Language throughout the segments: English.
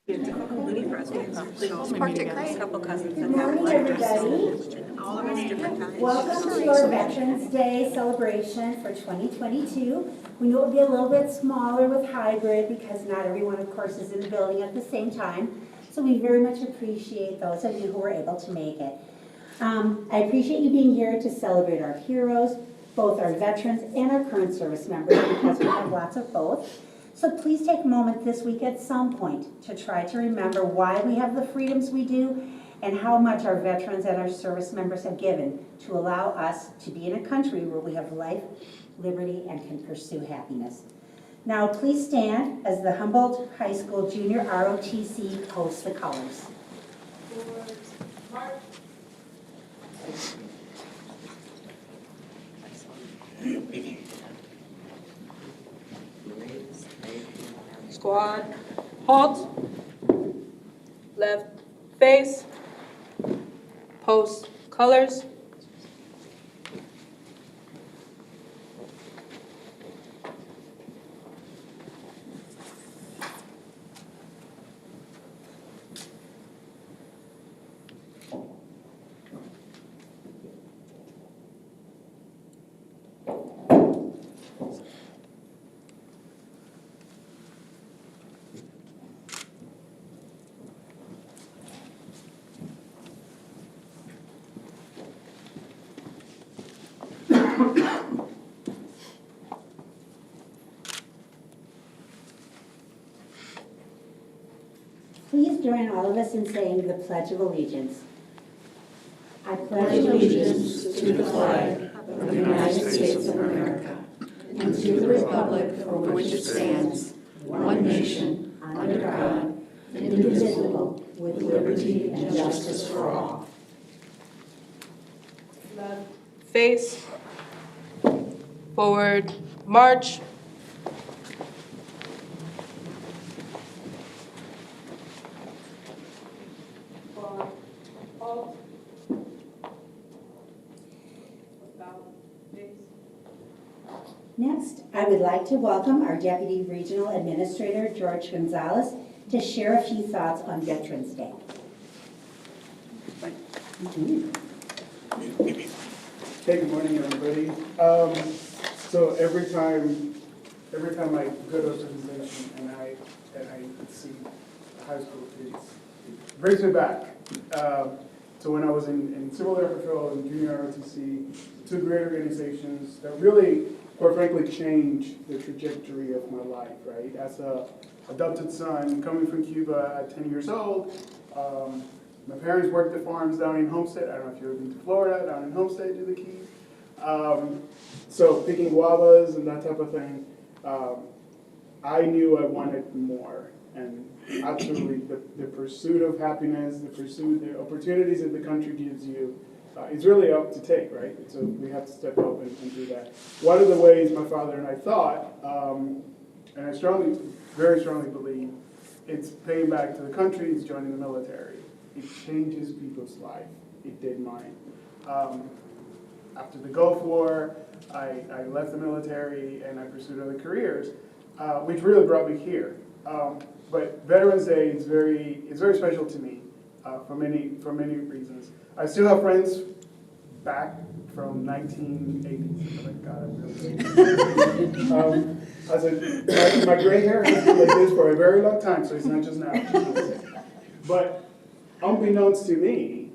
Difficult for us to Parked it great. a couple cousins that Good have morning, like everybody. all of us different times. Welcome to our Veterans Day celebration for 2022. We know it'll be a little bit smaller with hybrid because not everyone, of course, is in the building at the same time. So we very much appreciate those of you who were able to make it. I appreciate you being here to celebrate our heroes, both our veterans and our current service members, because we have lots of both. So please take a moment this week at some point to try to remember why we have the freedoms we do and how much our veterans and our service members have given to allow us to be in a country where we have life, liberty, and can pursue happiness. Now please stand as the Humboldt High School JrROTC posts the colors. Squad, halt, left face, post colors. Please join all of us in saying the Pledge of Allegiance. I pledge allegiance to the flag of the United States of America and to the republic for which it stands, one nation, under God, indivisible, with liberty and justice for all. Left face, forward march. Next, I would like to welcome our Deputy Regional Administrator, George Gonzalez, to share a few thoughts on Veterans Day. Hey, good morning, everybody. So every time I go to a presentation and I see high school kids, it brings me back to when I was in Civil Air Patrol and JrROTC, two great organizations that really, quite frankly, changed the trajectory of my life, right? As a adopted son coming from Cuba at 10 years old, my parents worked at farms down in Homestead. I don't know if you've ever been to Florida, down in Homestead to the Keys. So picking guavas and that type of thing, I knew I wanted more. And absolutely, the pursuit of happiness, the opportunities that the country gives you, it's really up to take, right? So we have to step up and do that. One of the ways my father and I thought, and I very strongly believe, it's paying back to the country, it's joining the military. It changes people's life. It did mine. After the Gulf War, I left the military and I pursued other careers, which really brought me here. But Veterans Day is very special to me for many reasons. I still have friends back from 1980s. Oh my God, I'm really my gray hair has been like this for a very long time, so it's not just now. But unbeknownst to me,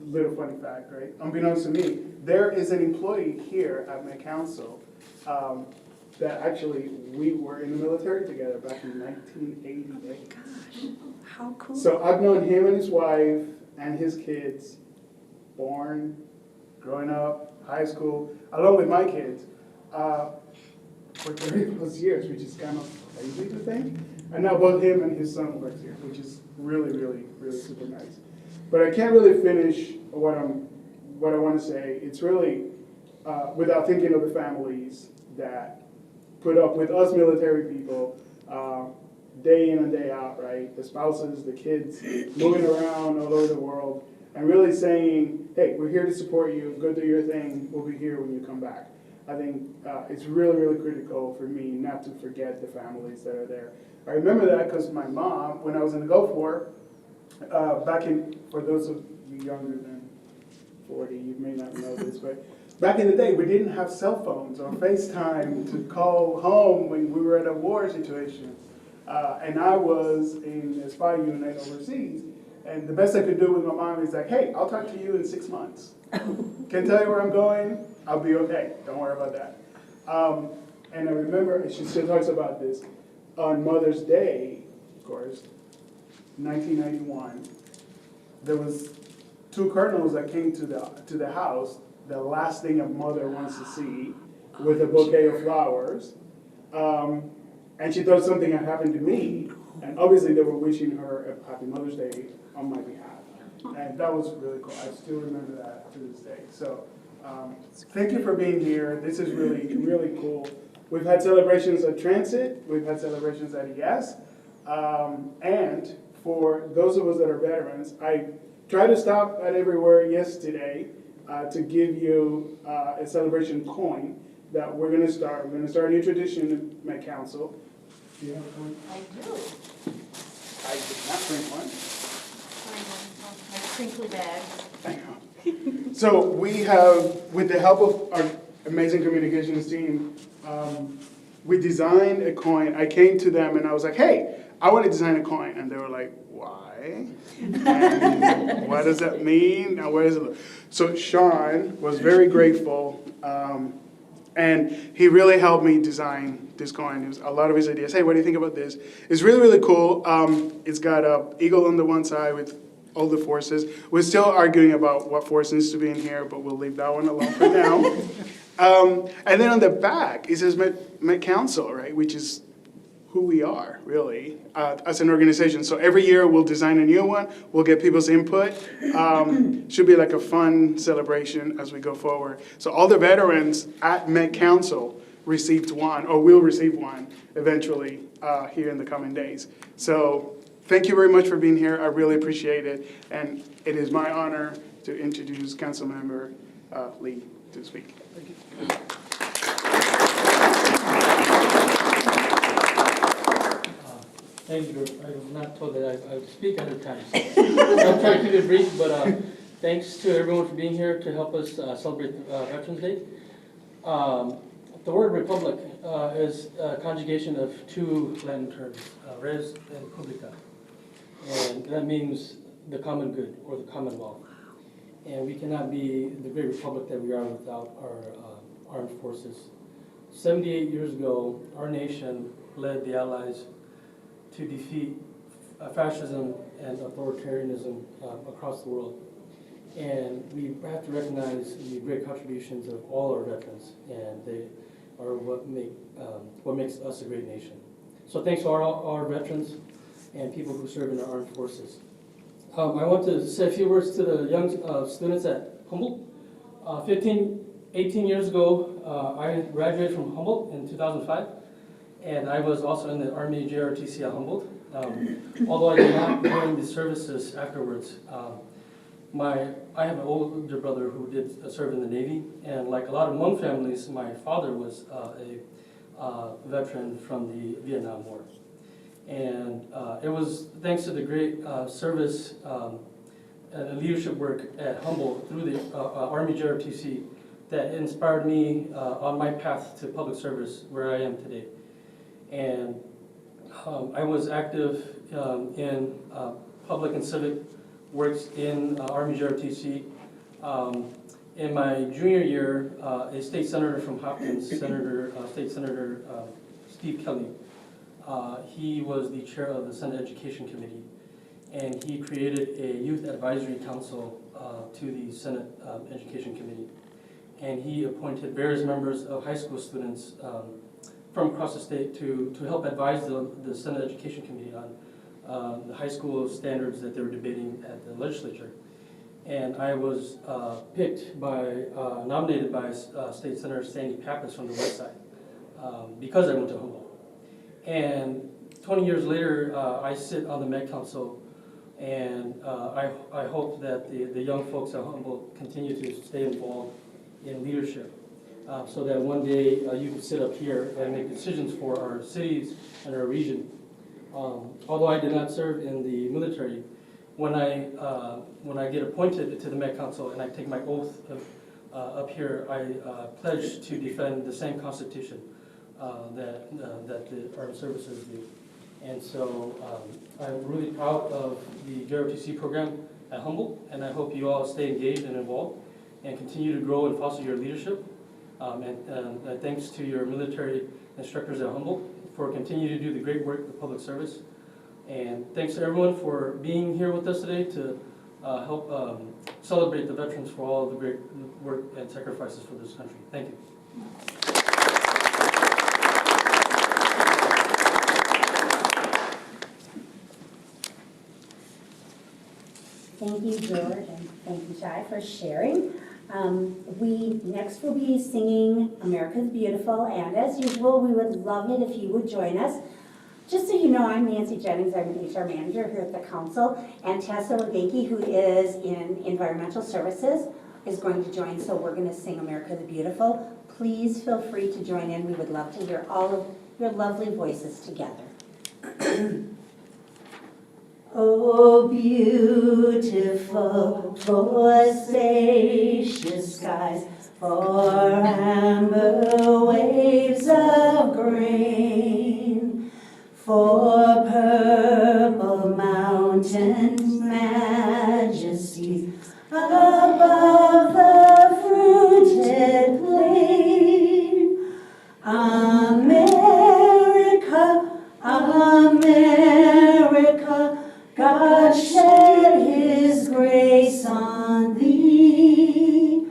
little funny fact, right? Unbeknownst to me, there is an employee here at my council that actually we were in the military together back in 1988. Gosh, how cool. So I've known him and his wife and his kids, born, growing up, high school, along with my kids, for 30 plus years, which is kind of crazy to think. And now both him and his son work here, which is really, really, really super nice. But I can't really finish what I want to say. It's really without thinking of the families that put up with us military people day in and day out, right? The spouses, the kids, moving around all over the world, and really saying, hey, we're here to support you, go do your thing, we'll be here when you come back. I think it's really, really critical for me not to forget the families that are there. I remember that because my mom, when I was in the Gulf War, for those of you younger than 40, you may not know this, but back in the day, we didn't have cell phones or FaceTime to call home when we were in a war situation. And I was in a spy unit overseas. And the best I could do with my mom is like, hey, I'll talk to you in 6 months. Can't tell you where I'm going, I'll be okay. Don't worry about that. And I remember, and she still talks about this, on Mother's Day, of course, 1991, there was 2 colonels that came to the house, the last thing a mother wants to see, with a bouquet of flowers. And she thought something had happened to me, and obviously they were wishing her a happy Mother's Day on my behalf. And that was really cool. I still remember that to this day. So thank you for being here. This is really, really cool. We've had celebrations at Transit. We've had celebrations at ES. And for those of us that are veterans, I tried to stop at Everywhere yesterday to give you a celebration coin that we're going to start. We're going to start a new tradition at Met Council. Do you have a coin? I do. I did not bring one. My crinkly bags. I know. So we have, with the help of our amazing communications team, we designed a coin. I came to them and I was like, hey, I want to design a coin. And they were like, why? And what does that mean? Now, where does it look? So Sean was very grateful. And he really helped me design this coin. It was a lot of his ideas. Hey, what do you think about this? It's really, really cool. It's got an eagle on the one side with all the forces. We're still arguing about what force needs to be in here, but we'll leave that one alone for now. And then on the back, it says Met Council, right, which is who we are, really, as an organization. So every year we'll design a new one. We'll get people's input. Should be like a fun celebration as we go forward. So all the veterans at Met Council received one, or will receive one eventually here in the coming days. So thank you very much for being here. I really appreciate it. And it is my honor to introduce Councilmember Lee to speak. Thank you. Thank you. I was not told that I would speak at a time. So I'll try to keep it brief, but thanks to everyone for being here to help us celebrate Veterans Day. The word republic is a conjugation of 2 Latin terms, res and publica. And that means the common good or the commonwealth. And we cannot be the great republic that we are without our armed forces. 78 years ago, our nation led the Allies to defeat fascism and authoritarianism across the world. And we have to recognize the great contributions of all our veterans, and they are what makes us a great nation. So thanks to our veterans and people who serve in our armed forces. I want to say a few words to the young students at Humboldt. 18 years ago, I graduated from Humboldt in 2005. And I was also in the Army JrROTC at Humboldt. Although I did not join the services afterwards, I have an older brother who did serve in the Navy, and like a lot of Hmong families, my father was a veteran from the Vietnam War. And it was thanks to the great service and leadership work at Humboldt through the Army JrROTC that inspired me on my path to public service where I am today. And I was active in public and civic works in Army JrROTC. In my junior year, a state senator from Hopkins, State Senator Steve Kelly, he was the chair of the Senate Education Committee, and he created a youth advisory council to the Senate Education Committee. And he appointed various members of high school students from across the state to help advise the Senate Education Committee on the high school standards that they were debating at the legislature. And I was nominated by State Senator Sandy Pappas from the West Side because I went to Humboldt. And 20 years later, I sit on the Met Council, and I hope that the young folks at Humboldt continue to stay involved in leadership. so that one day you can sit up here and make decisions for our cities and our region. Although I did not serve in the military, when I get appointed to the Met Council and I take my oath up here, I pledge to defend the same Constitution that the Armed Services do. And so I'm really proud of the JrROTC program at Humboldt, and I hope you all stay engaged and involved and continue to grow and foster your leadership. And thanks to your military instructors at Humboldt for continuing to do the great work of public service. And thanks to everyone for being here with us today to help celebrate the veterans for all the great work and sacrifices for this country. Thank you. Thank you, George, and thank you, Shai, for sharing. We next will be singing America's Beautiful, and as usual, we would love it if you would join us. Just so you know, I'm Nancy Jennings. I'm an HR manager here at the council, and Tessa Leganke, who is in environmental services, is going to join, so we're going to sing America's Beautiful. Please feel free to join in. We would love to hear all of your lovely voices together. Oh, beautiful, for spacious skies, for amber waves of grain, for purple mountains, majesties above the fruited plain. America, America, God shed his grace on thee,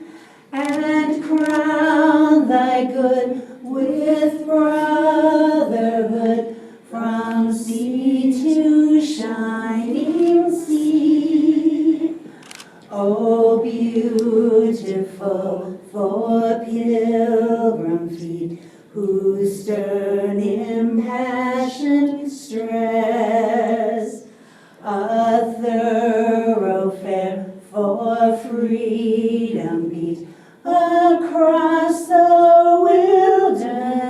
and crown thy good with brotherhood from sea to shining sea. Oh, beautiful for pilgrim feet, whose stern impassioned stress a thoroughfare for freedom beat across the wilderness.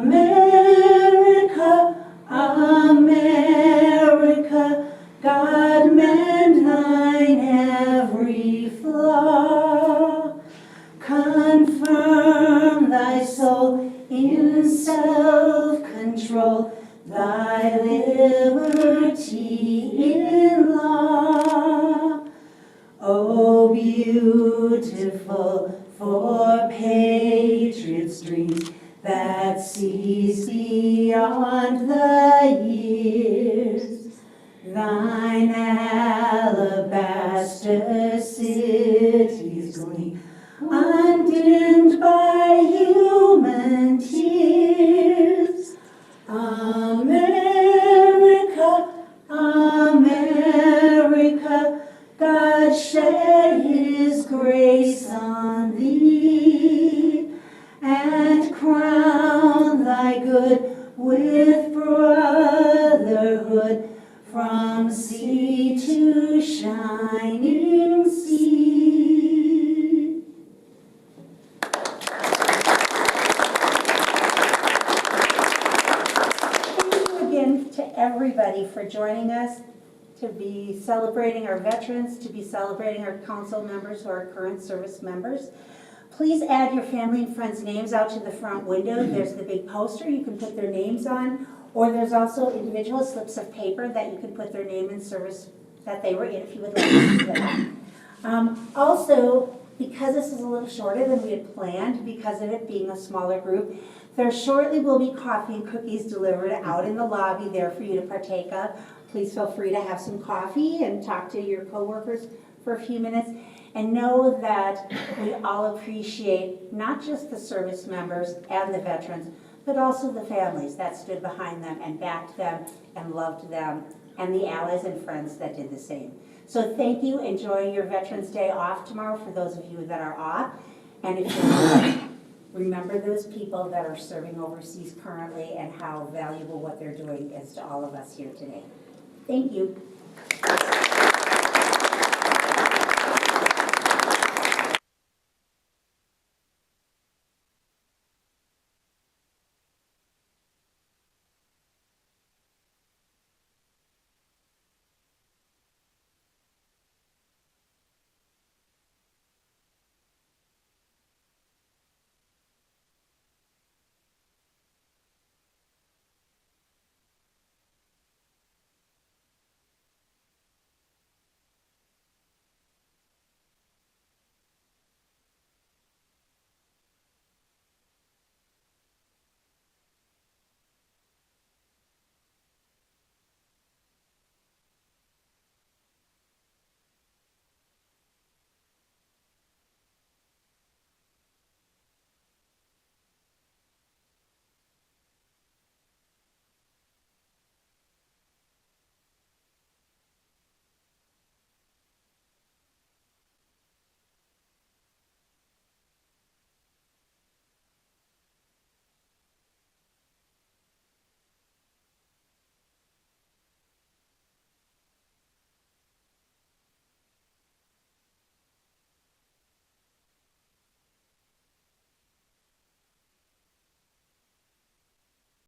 America, America, God mend thine every flaw. Confirm thy soul in self-control, thy liberty in law. Oh, beautiful for patriots' dreams that sees beyond the years. Thine alabaster cities gleam, undimmed by human tears. America, America, God shed his grace on thee, and crown thy good with brotherhood from sea to shining sea. Thank you again to everybody for joining us, to be celebrating our veterans, to be celebrating our council members who are current service members. Please add your family and friends' names out to the front window. There's the big poster you can put their names on, or there's also individual slips of paper that you can put their name and service that they were in if you would like to do that. Also, because this is a little shorter than we had planned, because of it being a smaller group, there shortly will be coffee and cookies delivered out in the lobby there for you to partake of. Please feel free to have some coffee and talk to your coworkers for a few minutes. And know that we all appreciate not just the service members and the veterans, but also the families that stood behind them and backed them and loved them, and the allies and friends that did the same. So thank you. Enjoy your Veterans Day off tomorrow for those of you that are off. And if you're not, remember those people that are serving overseas currently and how valuable what they're doing is to all of us here today. Thank you.